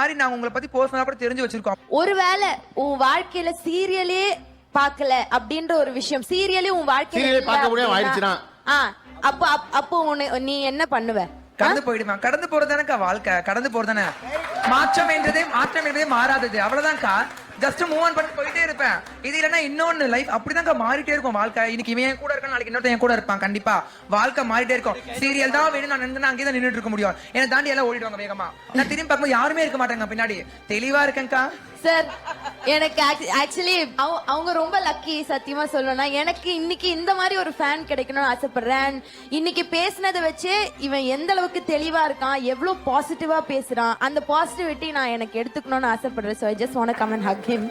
மாதிரி நாங்க உங்களை பத்தி பர்சனலா கூட தெரிஞ்சு வச்சிருக்கோம். ஒருவேளை உன் வாழ்க்கையில சீரியலே பார்க்கல அப்படின்ற ஒரு விஷயம், சீரியலே உன் வாழ்க்கையில சீரியலே பார்க்க முடியாம ஆயிடுச்சுனா அப்போ நீ என்ன பண்ணுவ? கடந்து போயிடுவேன். கடந்து போறதுதானக்கா வாழ்க்கை, கடந்து போறதுதானே. மாற்றம் என்றதே மாறாதது, அவ்வளவுதான்க்கா. ஜஸ்ட் மூவ் ஆன் பண்ணி போயிட்டே இருப்பேன். இது இல்லைன்னா இன்னொன்னு லைஃப் அப்படிதான்க்கா மாறிட்டே இருக்கும் வாழ்க்கை. இன்னைக்கு இவன் கூட இருக்கான், நாளைக்கு இன்னொருத்தன் என் கூட இருப்பான். கண்டிப்பா வாழ்க்கை மாறிட்டே இருக்கும். சீரியல் தான் வேணும் நான் நின்று அங்கேயே தான் நின்றுட்டு இருக்க முடியும். என்னை தாண்டி எல்லாம் ஓடிடுவாங்க வேகமா. நான் திரும்பி பார்க்கும்போது யாருமே இருக்க மாட்டாங்க பின்னாடி. தெளிவா இருக்கேன்க்கா. சார் எனக்கு ஆக்சுவலி அவங்க ரொம்ப லக்கி. சத்தியமா சொல்லணும்னா எனக்கு இன்னைக்கு இந்த மாதிரி ஒரு ஃபேன் கிடைக்கணும்னு ஆசைப்படுறேன். இன்னைக்கு பேசினதை வச்சு இவன் எந்த அளவுக்கு தெளிவா இருக்கான், எவ்வளவு பாசிட்டிவா பேசுறான், அந்த பாசிட்டிவிட்டி நான் எனக்கு எடுத்துக்கணும்னு ஆசைப்படுறேன். So I just want to come and hug him.